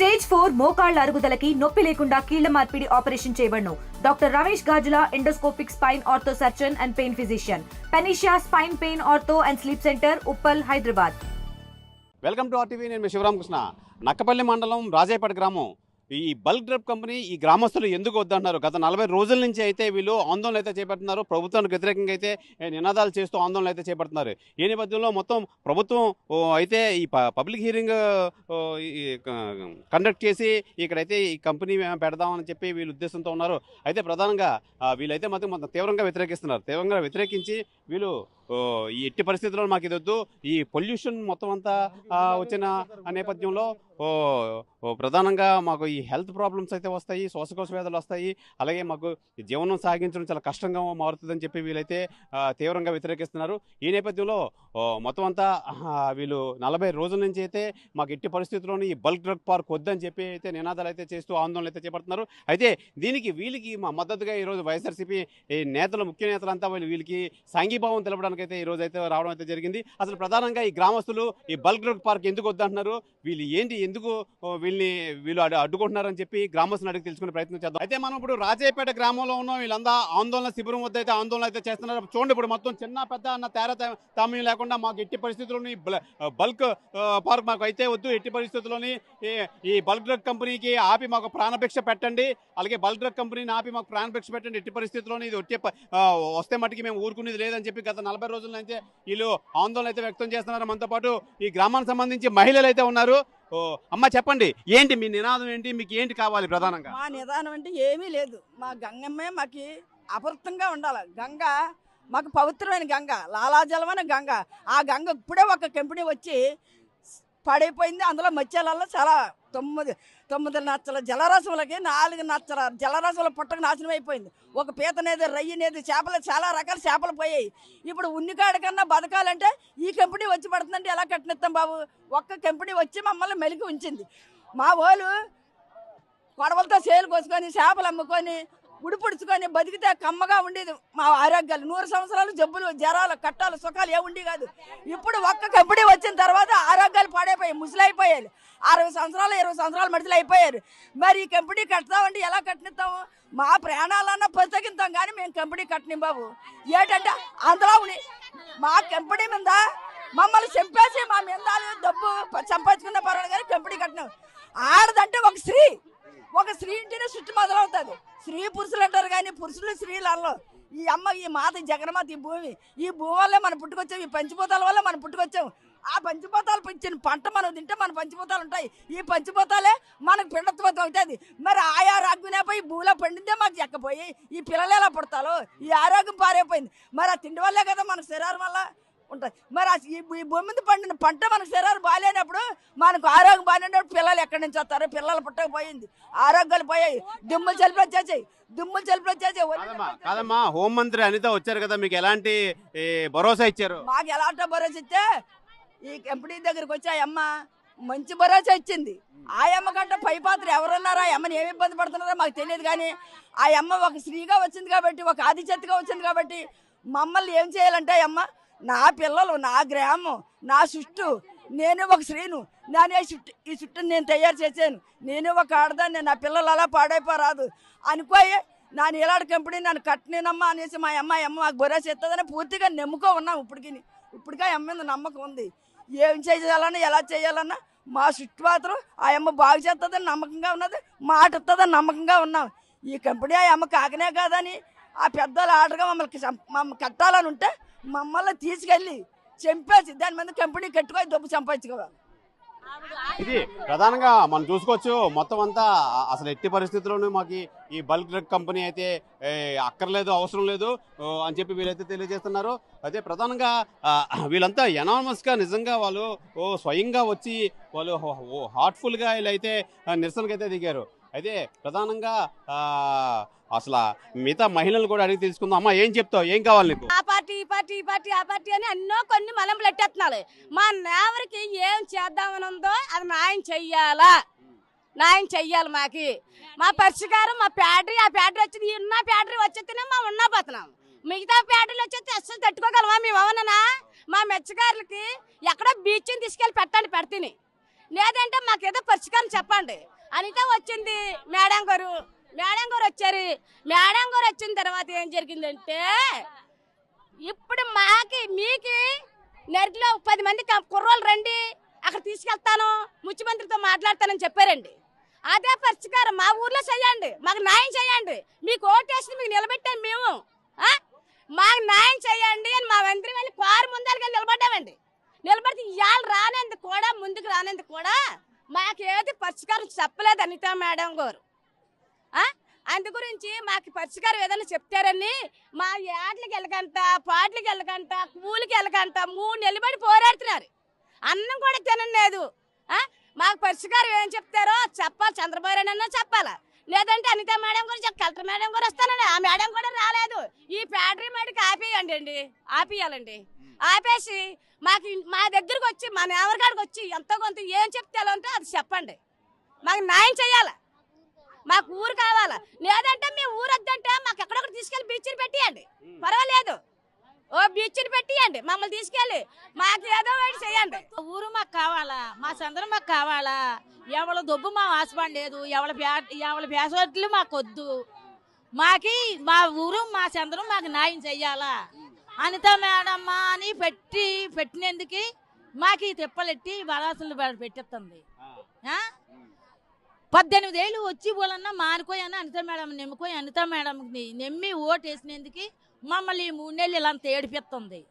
Stage 4 మోకాళ్ల అరుగుదలకి నొప్పి లేకుండా కీళ్ల మార్పిడి ఆపరేషన్ చేయబడును. Doctor Ramesh Gajula, endoscopic spine ortho surgeon and pain physician, Panacea spine pain ortho and sleep centre, Uppal, Hyderabad. Welcome to RTV. నేను మీ శివరామకృష్ణ. నక్కపల్లి మండలం రాజాయపేట గ్రామం. ఈ బల్క్ డ్రగ్ కంపెనీ ఈ గ్రామస్తులు ఎందుకు వద్దంటున్నారు? గత 40 రోజుల నుంచి అయితే వీళ్ళు ఆందోళన అయితే చేపడుతున్నారు. ప్రభుత్వానికి వ్యతిరేకంగా అయితే నినాదాలు చేస్తూ ఆందోళన అయితే చేపడుతున్నారు. ఈ నేపథ్యంలో మొత్తం ప్రభుత్వం అయితే ఈ పబ్లిక్ హీరింగ్ కండక్ట్ చేసి ఇక్కడైతే ఈ కంపెనీ పెడదామని చెప్పి వీళ్ళు ఉద్దేశంతో ఉన్నారు. అయితే ప్రధానంగా వీళ్ళైతే మొత్తం తీవ్రంగా వ్యతిరేకిస్తున్నారు. తీవ్రంగా వ్యతిరేకించి వీళ్ళు ఈ ఎట్టి పరిస్థితుల్లో మాకు ఇది వద్దు, ఈ పొల్యూషన్ మొత్తం అంతా వచ్చిన నేపథ్యంలో ప్రధానంగా మాకు ఈ హెల్త్ ప్రాబ్లమ్స్ అయితే వస్తాయి, శ్వాసకోశ వ్యాధులు వస్తాయి, అలాగే మాకు జీవనం సాగించడం చాలా కష్టంగా మారుతుందని చెప్పి వీళ్ళైతే తీవ్రంగా వ్యతిరేకిస్తున్నారు. ఈ నేపథ్యంలో మొత్తం అంతా వీళ్ళు 40 రోజుల నుంచి అయితే మాకు ఎట్టి పరిస్థితుల్లోని ఈ బల్క్ డ్రగ్ పార్క్ వద్దని చెప్పి అయితే నినాదాలు అయితే చేస్తూ ఆందోళన అయితే చేపడుతున్నారు. అయితే వీళ్ళకి మా మద్దతుగా ఈరోజు వైఎస్ఆర్సీపీ నేతలు, ముఖ్య నేతలంతా వీళ్ళకి సాంఘీభావం తెలపడానికి అయితే ఈ రోజు అయితే రావడం అయితే జరిగింది. అసలు ప్రధానంగా ఈ గ్రామస్తులు ఈ బల్క్ డ్రగ్ పార్క్ ఎందుకు వద్దంటున్నారు, వీళ్ళు ఏంటి, ఎందుకు వీళ్ళు అడ్డుకుంటున్నారని చెప్పి గ్రామస్తులను అడిగి తెలుసుకునే ప్రయత్నం చేద్దాం. అయితే మనం ఇప్పుడు రాజాయపేట గ్రామంలో ఉన్నాం. వీళ్ళంతా ఆందోళన శిబిరం వద్ద అయితే ఆందోళన అయితే చేస్తున్నారు. చూడండి, ఇప్పుడు మొత్తం చిన్న పెద్ద అన్న తామ్యం లేకుండా మాకు ఎట్టి పరిస్థితుల్లోని బల్క్ పార్క్ మాకు అయితే వద్దు, ఎట్టి పరిస్థితుల్లోని ఈ బల్క్ డ్రగ్ కంపెనీకి ఆపి మాకు ప్రాణభిక్ష పెట్టండి, అలాగే బల్క్ డ్రగ్ కంపెనీని ఆపి మాకు ప్రాణభిక్ష పెట్టండి, ఎట్టి పరిస్థితుల్లోని ఇది వస్తే మట్టికి మేము ఊరుకునేది లేదని చెప్పి గత 40 రోజుల నుంచి వీళ్ళు ఆందోళన అయితే వ్యక్తం చేస్తున్నారు. మనతో పాటు ఈ గ్రామానికి సంబంధించి మహిళలు అయితే ఉన్నారు. అమ్మ, చెప్పండి, ఏంటి మీ నినాదం, ఏంటి, మీకు ఏంటి కావాలి? ప్రధానంగా మా నిదానం అంటే ఏమీ లేదు. మా గంగమ్మే మాకు అపృతంగా ఉండాలి. గంగ మాకు పవిత్రమైన గంగ, లాలాజలమైన గంగ. ఆ గంగ ఇప్పుడే ఒక కంపెనీ వచ్చి పడైపోయింది. అందులో మత్స్యాలలో చాలా 9 నచ్చల జలరసములకి 4 నచ్చల జలరసముల పుట్టకు నాశనం అయిపోయింది. ఒక పీతనేది, రయ్యనేది, చేపలు, చాలా రకాల చేపలు పోయాయి. ఇప్పుడు ఉన్నికాడ కన్నా బతకాలంటే ఈ కంపెనీ వచ్చి పడుతుందంటే ఎలా కట్టినిస్తాం బాబు? ఒక్క కంపెనీ వచ్చి మమ్మల్ని మెలికి ఉంచింది. మా వాళ్ళు కొడవలతో సేలు కోసుకొని, చేపలు అమ్ముకొని, ఉడిపుడుచుకొని బతికితే కమ్మగా ఉండేది మా ఆరోగ్యాలు. 100 సంవత్సరాలు జబ్బులు, జ్వరాలు, కట్టాలు, సుఖాలు ఏముండి కాదు. ఇప్పుడు ఒక్క కంపెనీ వచ్చిన తర్వాత ఆరోగ్యాలు పాడైపోయాయి, ముసలైపోయాయి. 60 సంవత్సరాలు 20 సంవత్సరాలు మనుషులు అయిపోయారు. మరి ఈ కంపెనీ కడతామంటే ఎలా కట్టిస్తాము? మా ప్రాణాలన్నా పుస్తకిస్తాం కానీ మేము కంపెనీ కట్టనిం బాబు. ఏంటంటే అందులో మా కంపెనీ మీద మమ్మల్ని చంపేసి మా మీద డబ్బు సంపాదించుకున్న పర్వాలేదు కానీ కంపెనీ కట్టినాం. ఆడదంటే ఒక స్త్రీ ఇంటినే చుట్టూ మొదలవుతుంది. స్త్రీ పురుషులు అంటారు కానీ పురుషులు స్త్రీలు అనలో. ఈ అమ్మ, ఈ మాత, జగన్మాత, ఈ భూమి వల్లే మనం పుట్టుకొచ్చాం. ఈ పంచిపోతాల వల్ల మనం పుట్టుకొచ్చాం. ఆ పంచిపోతాలు పెంచిన పంట మనం తింటే మన పంచిపోతాలు ఉంటాయి. ఈ పంచిపోతాలే మనకు పిండత్వం అవుతుంది. మరి ఆయా రాగ్గునేపోయి ఈ భూమిలో పండిందే మాకు ఎక్కపోయి ఈ పిల్లలు ఎలా పుడతాలో ఈ ఆరోగ్యం పారైపోయింది. మరి ఆ తిండి వల్లే కదా మన శరీరం వల్ల ఉంటుంది. మరి ఈ భూమి మీద పండిన పంట మనకు శరీరం బాగాలేనప్పుడు, మనకు ఆరోగ్యం బాగాలేనప్పుడు పిల్లలు ఎక్కడి నుంచి వస్తారు? పిల్లలు పుట్టకపోయింది, ఆరోగ్యాలు పోయాయి, దుమ్ములు చెలుపులు వచ్చేసాయి. కాదమ్మా, హోంమంత్రి అనిత వచ్చారు కదా, మీకు ఎలాంటి భరోసా ఇచ్చారు? మాకు ఎలాంటి భరోసా ఇస్తే ఈ కంపెనీ దగ్గరికి వచ్చి ఆ అమ్మ మంచి భరోసా ఇచ్చింది. ఆ అమ్మ కంటే పై పాత్ర ఎవరున్నారో, ఆ అమ్మని ఏమి ఇబ్బంది పడుతున్నారో మాకు తెలియదు. కానీ ఆ అమ్మ ఒక స్త్రీగా వచ్చింది కాబట్టి, ఒక ఆదిశక్తిగా వచ్చింది కాబట్టి మమ్మల్ని ఏం చేయాలంటే, అమ్మ నా పిల్లలు, నా గ్రామం, నా చుట్టూ, నేను ఒక స్త్రీను, ఈ చుట్టూ నేను తయారు చేశాను, నేను ఒక ఆడదాన్ని, నా పిల్లలు అలా పాడైపోరాదు అనుకోయి నా నీలాడు కంపెనీ నన్ను కట్టినమ్మా అనేసి మా అమ్మ మాకు భరోసా ఇస్తుందని పూర్తిగా నమ్ముకో ఉన్నాం. ఇప్పటికే అమ్మ మీద నమ్మకం ఉంది. ఏం చేయాలన్నా, ఎలా చేయాలన్నా మా చుట్టూ మాత్రం ఆ అమ్మ బాగు చేస్తుందని నమ్మకంగా ఉన్నది, మాట ఇస్తుందని నమ్మకంగా ఉన్నాం. ఈ కంపెనీ ఆ అమ్మ కాకనే కాదని ఆ పెద్దలు ఆర్డర్గా మమ్మల్ని కట్టాలని ఉంటే మమ్మల్ని తీసుకెళ్ళి చంపేసి దాని మీద కంపెనీ కట్టుకొని డబ్బు సంపాదించుకోవాలి. ఇది ప్రధానంగా మనం చూసుకోవచ్చు. మొత్తం అంతా అసలు ఎట్టి పరిస్థితుల్లోనూ మాకు ఈ బల్క్ డ్రగ్ కంపెనీ అయితే అక్కర్లేదు, అవసరం లేదు అని చెప్పి వీళ్ళైతే తెలియజేస్తున్నారు. అయితే ప్రధానంగా వీళ్ళంతా ఎనానమస్గా నిజంగా వాళ్ళు స్వయంగా వచ్చి వాళ్ళు హార్ట్ఫుల్గా వీళ్ళైతే నిరసనకు అయితే దిగారు. అయితే ప్రధానంగా అసలు మిగతా మహిళలు కూడా అడిగి తెలుసుకుందాం. అమ్మ, ఏం చెప్తావు, ఏం కావాలి నీకు? ఆ పార్టీ ఈ పార్టీ ఈ పార్టీ ఆ పార్టీ అని కొన్ని మలంపులు ఎట్టేస్తున్నారు. మా నేవరికి ఏం చేద్దామని ఉందో అది న్యాయం చెయ్యాలి. మా పరిష్కారం, మా ప్యాటరీ, ఆ ప్యాటరీ వచ్చింది, ఉన్న ప్యాటరీ వచ్చేస్తేనే మా ఉన్నా పోతున్నాం. మిగతా ప్యాటరీలు వచ్చేస్తే అస్సలు తట్టుకోగలమా మేము? అవునన్నా, మా మెచ్చగారులకి ఎక్కడో బీచ్ని తీసుకెళ్ళి పెట్టండి, పెడితేని లేదంటే మాకేదో పరిష్కారం చెప్పండి. అనిత వచ్చింది, మేడం గారు వచ్చారు. మేడం గారు వచ్చిన తర్వాత ఏం జరిగిందంటే ఇప్పుడు మీకు నెరిలో 10 మంది కుర్రోళ్ళు రండి, అక్కడ తీసుకెళ్తాను, ముఖ్యమంత్రితో మాట్లాడతానని చెప్పారండి. అదే పరిష్కారం మా ఊర్లో చేయండి, మాకు న్యాయం చేయండి. మీకు ఓటేసి మీకు నిలబెట్టాం మేము, మాకు న్యాయం చేయండి అని మా మంత్రి వెళ్ళి కారు ముందరగా నిలబడ్డామండి. నిలబడితే ఇవాళ రానందుకు కూడా, ముందుకు రానందుకు కూడా మాకేది పరిష్కారం చెప్పలేదు అనిత మేడం గారు. అందు గురించి మాకు పరిష్కారం ఏదైనా చెప్తారని మా ఏట్లకి వెళ్ళకంట, పాటలకి వెళ్ళకంట, కూలికి వెళ్ళకంట 3 నిలబడి పోరాడుతున్నారు. అన్నం కూడా తినలేదు. మాకు పరిష్కారం ఏం చెప్తారో చెప్పాలి, చంద్రబాబు నాయుడు అన్నా చెప్పాలా, లేదంటే అనిత మేడం గారు కలెక్టర్ మేడం గారు వస్తానండి. ఆ మేడం కూడా రాలేదు. ఈ ఫ్యాక్టరీ మేడకి ఆపేయాలండి. ఆపేసి మా దగ్గరకు వచ్చి, మా నేవరగాడికి వచ్చి ఎంతో కొంత ఏం చెప్తాలో అంటే అది చెప్పండి. మాకు న్యాయం చేయాలి, మాకు ఊరు కావాలా. లేదంటే మేము ఊరు వద్దంటే మాకు ఎక్కడొకటి తీసుకెళ్ళి బీచ్ని పెట్టియండి, పర్వాలేదు. బీచ్ని పెట్టియండి, మమ్మల్ని తీసుకెళ్ళి మాకు ఏదో ఒకటి చేయండి. ఊరు మాకు కావాలా, మా చంద్రం మాకు కావాలా. ఎవరి దొబ్బు మా ఆశపడలేదు, ఎవరి పేసోట్లు మాకు వద్దు. మా ఊరు మా చంద్రం మాకు న్యాయం చెయ్యాలా. అనిత మేడమ్మ అని పెట్టినందుకు మాకు ఈ తిప్పలెట్టి బలాసులు పెట్టిస్తుంది. 18 ఏళ్ళు వచ్చి పోలన్నా మానుకోయని అనిత మేడం నమ్ముకోయి అనిత మేడంకి నమ్మి ఓటు వేసినందుకు మమ్మల్ని 3 నెలలు ఇలా ఏడిపిస్తుంది.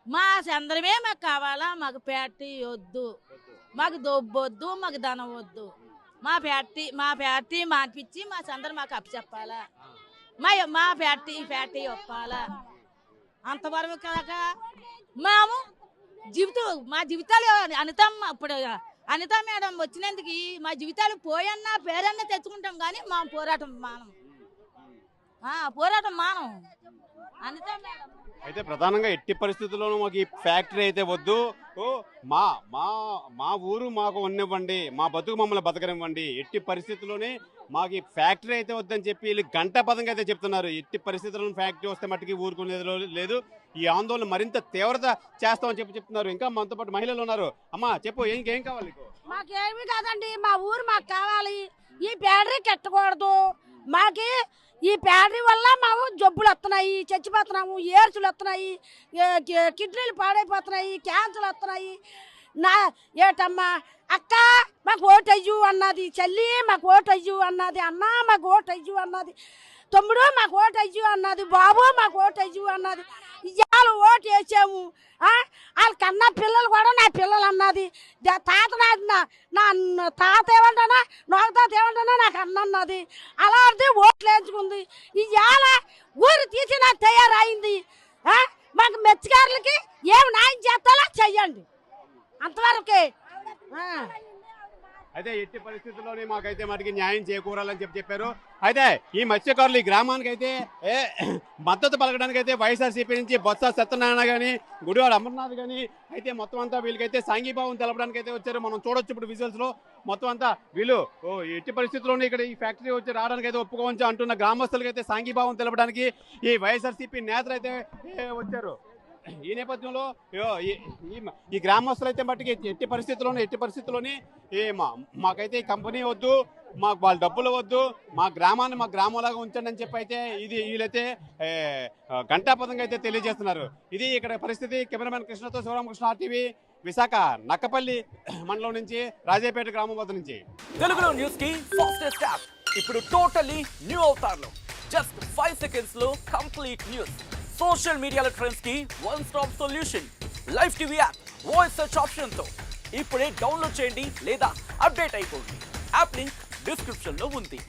మా చంద్రమే మాకు కావాలా, మాకు ఫ్యాక్టరీ వద్దు, మాకు దొబ్బొద్దు, మాకు ధనం వద్దు. మా ఫ్యాక్టరీ మార్పించి మా చంద్రం మాకు అప్పచెప్పాలా, మా ఫ్యాక్టరీ ఒప్పాలా. అంతవరకు కాక మా జీవితాలు అనిత మేడం వచ్చినందుకు మా జీవితాలు పోయన్నా పేరన్నా తెచ్చుకుంటాం, కానీ మా పోరాటం మానం. అనిత మేడం అయితే ప్రధానంగా ఎట్టి పరిస్థితుల్లోనూ మాకు ఈ ఫ్యాక్టరీ అయితే వద్దు, మా ఊరు మాకు ఉన్నవ్వండి, మా బతుకు మమ్మల్ని బతకనివ్వండి, ఎట్టి పరిస్థితుల్లోనే మాకు ఈ ఫ్యాక్టరీ అయితే వద్దని చెప్పి వీళ్ళు గంటాపదంగా అయితే చెప్తున్నారు. ఎట్టి పరిస్థితుల్లో ఫ్యాక్టరీ వస్తే మట్టుకి ఊరుకునేది లేదు, ఈ ఆందోళన మరింత తీవ్రత చేస్తామని చెప్తున్నారు. ఇంకా మనతో పాటు మహిళలు ఉన్నారు. అమ్మా చెప్పు, ఏం కావాలి? మాకేమీ కాదండి, మా ఊరు మాకు కావాలి. ఈ ఫ్యాక్టరీ కట్టకూడదు. మాకి ఈ ఫ్యాక్టరీ వల్ల మాకు జబ్బులు వస్తున్నాయి, చచ్చిపోతున్నాము, ఏర్చులు వస్తున్నాయి, కిడ్నీలు పాడైపోతున్నాయి, క్యాన్సర్లు వస్తున్నాయి. ఏటమ్మా అక్క మాకు ఓటు అయ్యు అన్నది, చెల్లి మాకు ఓటు అయ్యు అన్నది, అన్న మాకు ఓటు అయ్యు అన్నది, తమ్ముడు మాకు ఓటు అయ్యు అన్నది, బాబు మాకు ఓటు అయ్యు అన్నది. ఇవాళ ఓటు వేసాము, వాళ్ళ కన్నా పిల్లలు కూడా నా పిల్లలు అన్నది. తాత నా తాత ఏమంటానా, నోక తాత ఏమంటానా నాకు అన్నది. అలాంటిది ఓట్లు వేయించుకుంది. ఇవాళ ఊరు తీసి నాకు తయారైంది. మాకు మెచ్చగారులకి ఏమి న్యాయం చేస్తాలో చెయ్యండి, అంతవరకే. అయితే ఎట్టి పరిస్థితుల్లోనే మాకైతే మటుకి న్యాయం చేకూరాలని చెప్పారు. అయితే ఈ మత్స్యకారులు ఈ గ్రామానికి అయితే మద్దతు పలకడానికి అయితే వైఎస్ఆర్సీపీ నుంచి బొత్స సత్యనారాయణ కానీ, గుడివాడ అమర్నాథ్ కానీ అయితే మొత్తం అంతా వీళ్ళకైతే సాంఘీభావం తెలపడానికి అయితే వచ్చారు. మనం చూడొచ్చు ఇప్పుడు విజువల్స్ లో. మొత్తం అంతా వీళ్ళు ఎట్టి పరిస్థితుల్లోనే ఇక్కడ ఈ ఫ్యాక్టరీ వచ్చి రావడానికి అయితే ఒప్పుకోవచ్చు అంటున్న గ్రామస్తులకి అయితే సాంఘీభావం తెలపడానికి ఈ వైఎస్ఆర్సీపీ నేతలు అయితే వచ్చారు. ఈ నేపథ్యంలో ఈ గ్రామస్తులు అయితే మట్టుకి ఎట్టి పరిస్థితుల్లోనే మాకైతే ఈ కంపెనీ వద్దు, మాకు వాళ్ళ డబ్బులు వద్దు, మా గ్రామాన్ని మా గ్రామంలాగా ఉంచండి అని చెప్పి అయితే వీళ్ళైతే గంటాపదంగా అయితే తెలియజేస్తున్నారు. ఇది ఇక్కడ పరిస్థితి. కెమెరామెన్ కృష్ణతో శివరామకృష్ణ, RTV, విశాఖ నక్కపల్లి మండలం నుంచి, రాజేపేట గ్రామం వద్ద నుంచి. తెలుగులో న్యూస్ కి ఫాస్టెస్ట్ యాప్ ఇప్పుడు టోటల్లీ న్యూ అవతార్ లో జస్ట్ 5 సెకండ్స్ లో కంప్లీట్ న్యూస్. సోషల్ మీడియాలో ట్రెండ్స్ కి one stop solution. Live TV app voice search option తో ఇప్పుడే డౌన్లోడ్ చేయండి లేదా అప్డేట్ అయిపోండి. యాప్ లింక్ డిస్క్రిప్షన్ లో ఉంది.